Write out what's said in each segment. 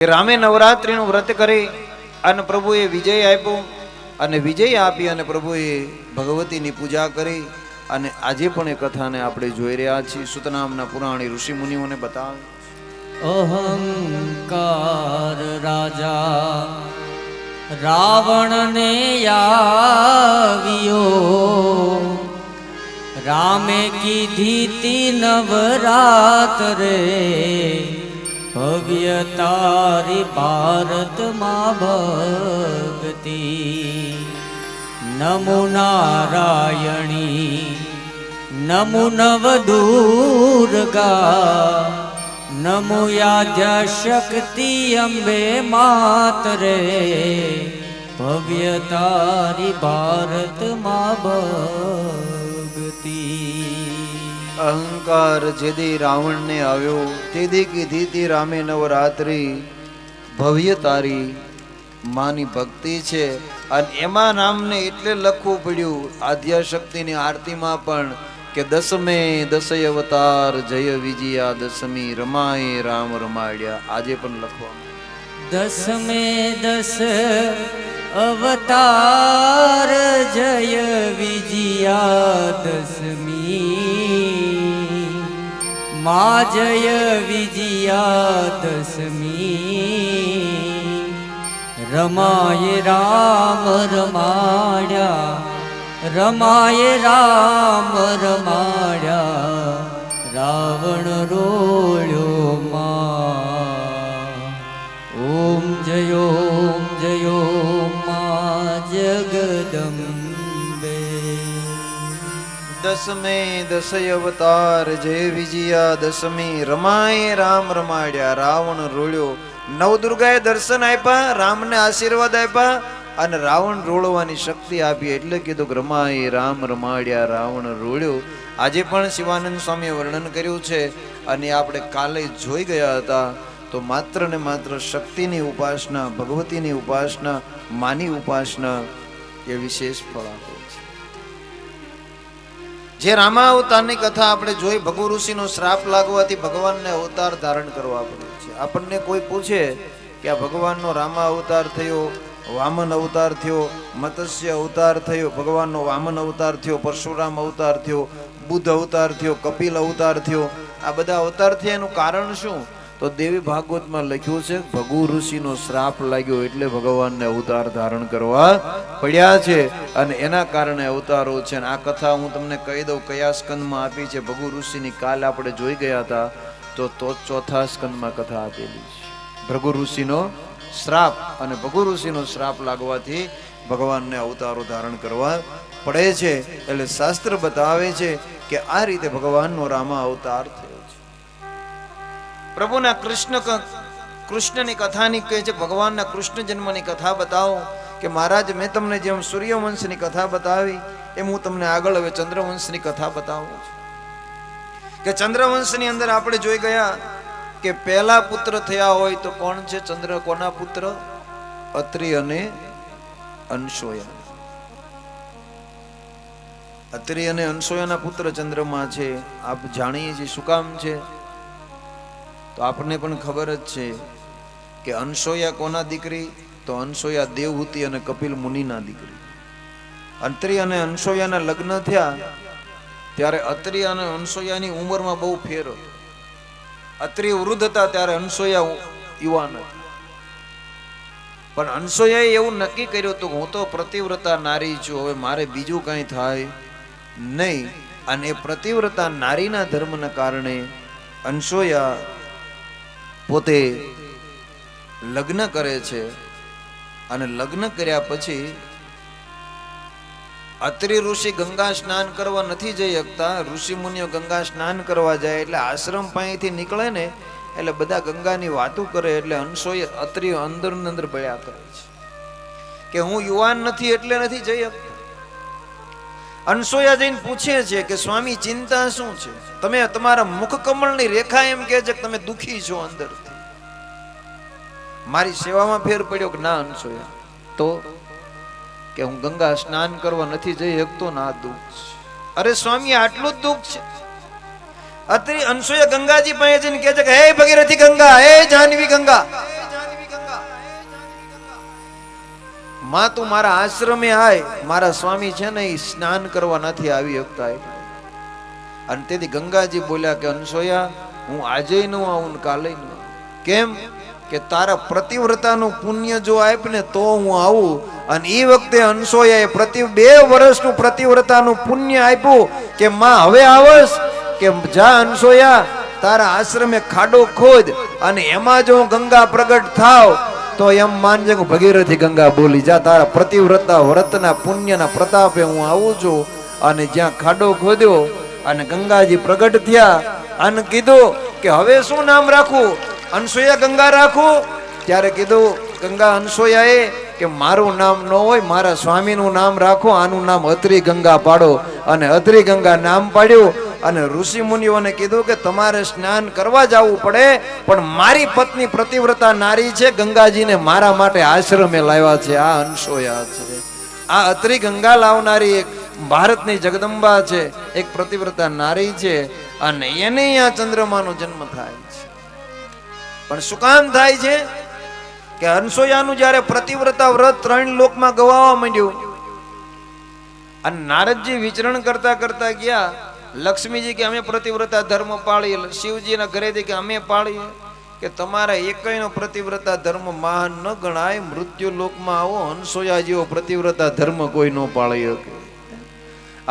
રામે નવરાત્રીનું વ્રત કરી અને પ્રભુએ વિજય આપ્યો અને વિજય આપી અને પ્રભુએ ભગવતીની પૂજા કરી અને આજે પણ એ કથાને આપણે જોઈ રહ્યા છીએ. સુતનામના પુરાણી ઋષિ મુનિઓને બતાવે અહંકાર રાજા રાવણને આવ્યો, રામે કીધી તી નવરાત્રે ભવ્ય તારી ભારતમાં ભક્તિ. નમો નારાયણી નમો નવદુર્ગા નમો યાદ્યા શક્તિ અંબે માતરે ભવ્ય તારી ભારતમાં ભક્તિ. અહંકાર જેદી રાવણને આવ્યો તેદી કીધી તી રામે નવરાત્રી ભવ્ય તારી માની ભક્તિ છે. અને એમાં નામને એટલે લખવું પડ્યું આદ્યાશક્તિની આરતીમાં પણ કે દસમે દસય અવતાર જય વિજયા દસમી રમાય રામ રમાડ્યા. આજે પણ લખવામાં દસમે દસ અવતાર જય વિજયા દસમી મા જય વિજયા દસમી રમાય રામ રમાડ્યા રમાય રામ રમાડ્યા રાવણ રોળ્યો માં. ઓમ જયો માં જગદંબે. દસમે દસય અવતાર જય વિજયા દસમી રમાય રામ રમાડ્યા રાવણ રોળ્યો. નવદુર્ગાએ દર્શન આપ્યા, રામને આશીર્વાદ આપ્યા અને રાવણ રોળવાની શક્તિ આપી એટલે કીધું કે રમાય રામ રમાડ્યા રાવણ રોળ્યો. આજે પણ શિવાનંદ સ્વામીએ વર્ણન કર્યું છે અને આપણે કાલે જોઈ ગયા હતા. તો માત્ર ને માત્ર શક્તિની ઉપાસના, ભગવતીની ઉપાસના, માની ઉપાસના એ વિશેષ ફળ આપે છે. જે રામા અવતારની કથા આપણે જોઈ, ભગુ ઋષિનો શ્રાપ લાગવાથી ભગવાનને અવતાર ધારણ કરવા પડે છે. આપણને કોઈ પૂછે કે આ ભગવાનનો રામા અવતાર થયો, વામન અવતાર થયો, મત્સ્ય અવતાર થયો, ભગવાનનો વામન અવતાર થયો, પરશુરામ અવતાર થયો, બુદ્ધ અવતાર થયો, કપિલ અવતાર થયો, આ બધા અવતાર થયા એનું કારણ શું? તો દેવી ભાગવતમાં લખ્યું છે ભગુ ઋષિનો શ્રાપ લાગ્યો એટલે ભગવાનને અવતાર ધારણ કરવા પડ્યા છે અને એના કારણે અવતારો છે. અને આ કથા હું તમને કહી દઉં કયા સ્કંદમાં આપી છે. ભગુ ઋષિની કાલ આપણે જોઈ ગયા હતા તો ચોથા સ્કંદમાં કથા આપેલી છે. ભૃગુ ઋષિનો શ્રાપ અને ભગુ ઋષિનો શ્રાપ લાગવાથી ભગવાનને અવતારો ધારણ કરવા પડે છે. એટલે શાસ્ત્ર બતાવે છે કે આ રીતે ભગવાનનો રામા અવતાર થયો છે. પ્રભુના કૃષ્ણની કથાની કહે છે, ભગવાનના કૃષ્ણ જન્મની કથા બતાવો કે મહારાજ મેં તમને જેમ સૂર્યવંશની કથા બતાવી એમ હું તમને આગળ હવે ચંદ્રવંશની કથા બતાવું છું. કે ચંદ્રવંશની અંદર આપણે જોઈ ગયા કે પહેલા પુત્ર થયા હોય તો કોણ છે? ચંદ્ર કોના પુત્ર? અત્રિ અને અનસૂયા. અત્રિ અને અનસૂયાના પુત્ર ચંદ્રમા છે. આપ જાણીએ છીએ શું કામ છે? તો આપણને પણ ખબર જ છે કે અનસૂયા કોના દીકરી? તો અનસૂયા દેવહૂતિ અને કપિલ મુનિના દીકરી. અત્રિ અને અનસૂયાના લગ્ન થયા ત્યારે અત્રિ અને અનસૂયાની ઉંમરમાં બહુ ફેર હતો. અત્રિ વૃદ્ધ હતા ત્યારે અનસૂયા યુવાન હતી. પણ અનસૂયાએ એવું નક્કી કર્યું હતું કે હું તો પ્રતિવ્રતા નારી છું, હવે મારે બીજું કંઈ થાય નહીં. અને એ પ્રતિવ્રતા નારીના ધર્મના કારણે અનસૂયા પોતે લગ્ન કરે છે. અને લગ્ન કર્યા પછી અત્રિ ઋષિ ગંગા સ્નાન કરવા નથી જઈ શકતા. ઋષિ મુનિઓ ગંગા સ્નાન કરવા જાય એટલે આશ્રમ પાસેથી નીકળે ને એટલે બધા ગંગાની વાતો કરે એટલે અનસૂયા અત્રિ અંદર અંદર બળ્યા કરે છે કે હું યુવાન નથી એટલે નથી જઈ શકતા. અનસૂયા જઈને પૂછે છે કે સ્વામી ચિંતા શું છે? તમે તમારા મુખ કમળની રેખા એમ કહે છે કે તમે દુખી છો અંદરથી. મારી સેવામાં ફેર પડ્યો કે ના અનસૂયા? તો કે હું ગંગા સ્નાન કરવા નથી જઈ શકતો ને આ દુઃખ છે. અરે સ્વામી આટલું જ દુઃખ છે? અત્રે અનસૂયા ગંગાજી પાસે જઈને કહે છે કે હે ભગીરથી ગંગા, હે જાનવી ગંગા, માં તું મારા આશ્રમે આય. મારા સ્વામી છે ને એ સ્નાન કરવા નથી આવી શકતા. અને તેથી ગંગાજી બોલ્યા કે અનસોયા, હું આજે ન આવું ને કાલે ન આવું. કેમ કે તારા પ્રતિવ્રતાનું પુણ્ય જો આપ ને તો હું આવું. અને એ વખતે અનસોયાએ 2 વર્ષનું પ્રતિવ્રતાનું પુણ્ય આપ્યું કે માં હવે આવસ કે જા અનસોયા, તારા આશ્રમે ખાડો ખોદ અને એમાં જો ગંગા પ્રગટ થાવ તો એમ માનજે કે ભગીરથી ગંગા બોલી. જા તારા પ્રતિવ્રતા વ્રતના પુણ્યના પ્રતાપે હું આવું છું. અને જ્યાં ખાડો ખોદ્યો અને ગંગાજી પ્રગટ થયા અને કીધું કે હવે શું નામ રાખું? અનસોયા ગંગા રાખું? ત્યારે કીધું ગંગા અનસોયાએ કે મારું નામ ન હોય, મારા સ્વામીનું નામ રાખો, આનું નામ અધરી ગંગા પાડો. અને અધરી ગંગા નામ પાડ્યું. અને ઋષિ મુનિઓને કીધું કે તમારે સ્નાન કરવા જવું પડે, પણ મારી પત્ની પ્રતિવ્રતા નારી છે, ગંગાજીને મારા માટે આશ્રમે લાવ્યા છે. આ અનસોયા છે. આ અધરી ગંગા લાવનારી એક ભારતની જગદંબા છે, એક પ્રતિવ્રતા નારી છે. અને એને આ ચંદ્રમાનો જન્મ થાય છે. પણ શું કામ થાય છે કે અનસોયાનું જ્યારે પ્રતિવ્રતા વ્રત 3 લોકમાં ગવાવા માંડ્યું અને નારદજી વિચરણ કરતા કરતા ગયા. લક્ષ્મીજી કે અમે પ્રતિવ્રતા ધર્મ પાળીએ. શિવજીના ઘરેથી કે અમે પાળીએ. કે તમારા એકયનો પ્રતિવ્રતા ધર્મ મહાન ન ગણાય. મૃત્યુ લોકમાં આવો, અનસોયા જેવો પ્રતિવ્રતા ધર્મ કોઈ ન પાળી શકે.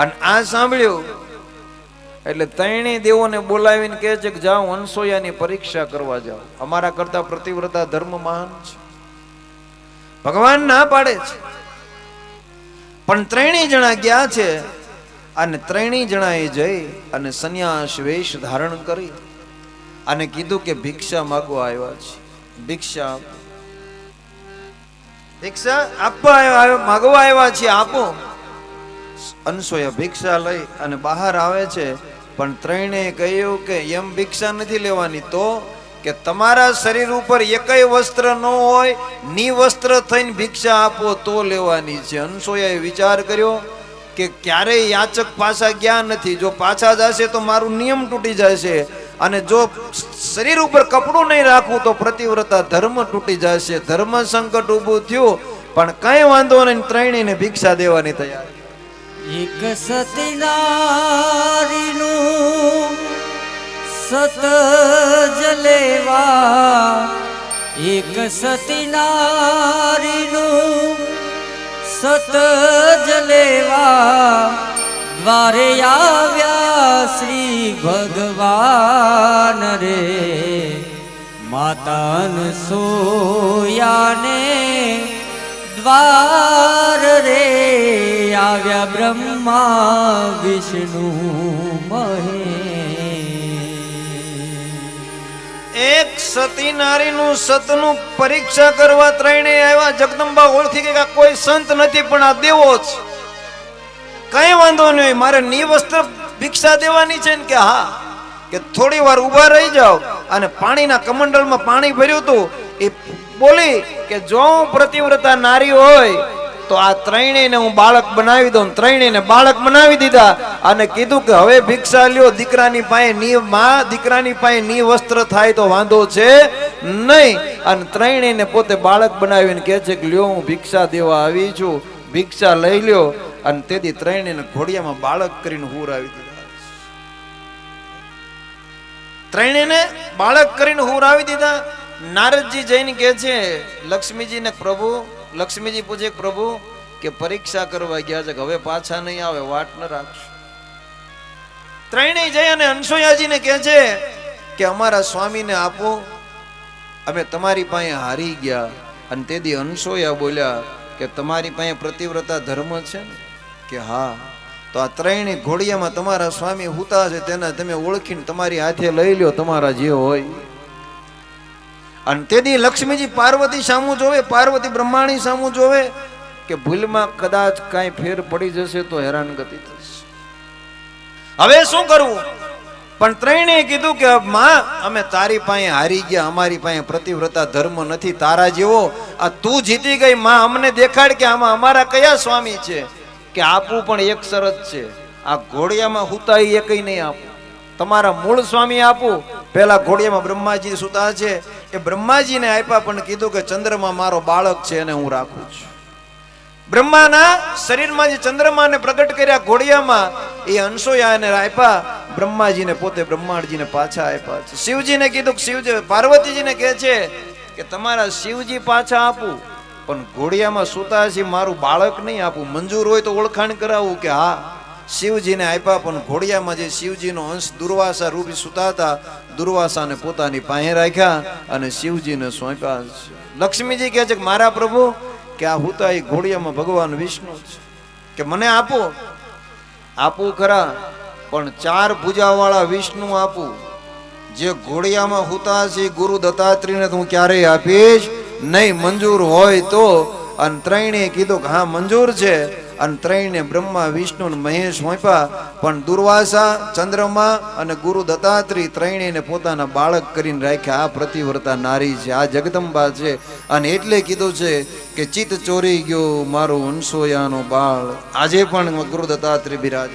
અને આ સાંભળ્યું એટલે 3 દેવોને બોલાવીને કહે છે કે જાઓ અનસોયાની પરીક્ષા કરવા જાઓ. અમારા કરતા પ્રતિવ્રતા ધર્મ મહાન છે. ભગવાન ના પાડે છે, પણ 3 જણા ગયા છે. અને 3 જણાએ જઈ અને સંન્યાસ વેશ ધારણ કરી અને કીધું કે ભિક્ષા માંગવા આવ્યા છે. ભિક્ષા આપો, ભિક્ષા આપવા માંગવા આવ્યા છે, આપો. અનસોયા ભિક્ષા લઈ અને બહાર આવે છે. પણ 3એ કહ્યું કે એમ ભિક્ષા નથી લેવાની, તો કે તમારા શરીર ઉપર એકય વસ્ત્ર ન હોય, નિવસ્ત્ર થઈને ભિક્ષા આપો તો લેવાની છે. અનસોયાએ વિચાર કર્યો કે ક્યારેય યાચક પાછા ગયા નથી. જો પાછા જશે તો મારું નિયમ તૂટી જશે, અને જો શરીર ઉપર કપડું નહીં રાખવું તો પ્રતિવ્રતા ધર્મ તૂટી જશે. ધર્મ સંકટ ઊભું થયું, પણ કઈ વાંધો નહીં. 3ને ભિક્ષા દેવાની તૈયાર. એક સતી નારીનું સત જલેવા, એક સતી નારીનું સત જલેવા, દ્વારે આવ્યા શ્રી ભગવાન રે. માતા અનસૂયાને દ્વાર રે આવ્યા બ્રહ્મા વિષ્ણુ મહેશ. એક સતી નારીનું સતનું પરીક્ષા કરવા 3 આવ્યા. જગદંબા ઓળખી કે કોઈ સંત નથી, પણ આ દેવો છે. કઈ વાંધો નહીં, મારે નિવસ્ત્ર ભિક્ષા દેવાની છે ને? કે હા. કે થોડી વાર ઊભા રહી જાઓ. અને પાણીના કમંડલમાં પાણી ભર્યું હતું. એ બોલી કે જો હું પ્રતિવ્રતા નારી હોય તો આ 3ને હું બાળક બનાવી દઉં. 3ને બાળક બનાવી દીધા અને કીધું કે હવે ભિક્ષા લ્યો. દીકરાની પાસે દીકરાની પાસે નિવસ્ત્ર થાય તો વાંધો છે નહીં. અને 3ને પોતે બાળક બનાવીને કહે છે કે લ્યો હું ભિક્ષા દેવા આવી છું, ભિક્ષા લઈ લ્યો. અને તેથી 3ને ઘોડિયામાં બાળક કરીને હુરાવી દીધા. 3ને બાળક કરીને હુરાવી દીધા. નારદજી જઈને કહે છે લક્ષ્મીજીને, પ્રભુ, લક્ષ્મીજી પૂછે પ્રભુ કે પરીક્ષા કરવા ગયા છે, હવે પાછા નહીં આવે, વાટ ન રાખશો. 3 જઈ અને અનસૂયાજીને કહે છે કે અમારા સ્વામીને આપો, અમે તમારી પાસે હારી ગયા. અને તેથી અનસૂયા બોલ્યા કે તમારી પાસે પ્રતિવ્રતા ધર્મ છે ને? કે હા. તો આ 3 ઘોડિયામાં તમારા સ્વામી હુતા છે, તેને તમે ઓળખીને તમારી હાથે લઈ લ્યો, તમારા જે હોય. અને તેથી લક્ષ્મીજી પાર્વતી સામું જોવે, પાર્વતી બ્રહ્માણી સામું જોવે કે ભૂલમાં કદાચ કાંઈ ફેર પડી જશે તો હેરાનગતિ થશે. હવે શું કરવું? પણ 3એ કીધું કે માં, અમે તારી પાસે હારી ગયા, અમારી પાસે પ્રતિવ્રતા ધર્મ નથી તારા જેવો. આ તું જીતી ગઈ માં, અમને દેખાડ કે આમાં અમારા કયા સ્વામી છે. કે આપવું, પણ એક શરત છે, આ ઘોડિયામાં હુતા એ કઈ નહીં આપું, તમારા મૂળ સ્વામી આપું. પેલા ઘોડિયામાં બ્રહ્માજી સુતા છે, એ બ્રહ્માજીને આપ્યા, પણ કીધું કે ચંદ્રમાં મારો બાળક છે અને હું રાખું છું. બ્રહ્માના શરીરમાં જે ચંદ્રમાને પ્રગટ કર્યા ઘોડિયામાં એ અંશોયાને આપ્યા, બ્રહ્માજીને પોતે બ્રહ્માંડજીને પાછા આપ્યા છે. શિવજીને કીધું કે શિવજી પાર્વતીજીને કહે છે કે તમારા શિવજી પાછા આપું, પણ ઘોડિયામાં સુતા છે મારું બાળક નહીં આપું. મંજૂર હોય તો ઓળખાણ કરાવું કે હા શિવજીને આપ્યા, પણ ઘોડિયામાં જે શિવજીનો અંશ દુર્વાસા રૂપી સુતા હતા, દુર્વાસાને પોતાની પાસે રાખ્યા અને શિવજીને સોંપ્યા છે. લક્ષ્મીજી કહે છે કે મારા પ્રભુ કે આ હુતા એ ઘોડિયામાં ભગવાન વિષ્ણુ છે, કે મને આપો. આપું ખરા, પણ 4 ભુજાવાળા વિષ્ણુ આપું. જે ઘોડિયામાં હુતા છે ગુરુ દત્તાત્રેયને હું ક્યારેય આપીશ નહીં, મંજૂર હોય તો. અને ત્રણેય કીધું કે હા મંજૂર છે, અને ત્રણેય બ્રહ્મા વિષ્ણુ અને મહેશ સોંપ્યા. પણ દુર્વાસા, ચંદ્રમા અને ગુરુ દત્તાત્રેય ત્રણેયને પોતાના બાળક કરીને રાખ્યા. આ પ્રતિવ્રતા નારી છે, આ જગદંબા છે. અને એટલે કીધું છે કે ચિત્ત ચોરી ગયો મારો અંશોયાનો બાળ. આજે પણ ગુરુ દત્તાત્રેય બિરાજ.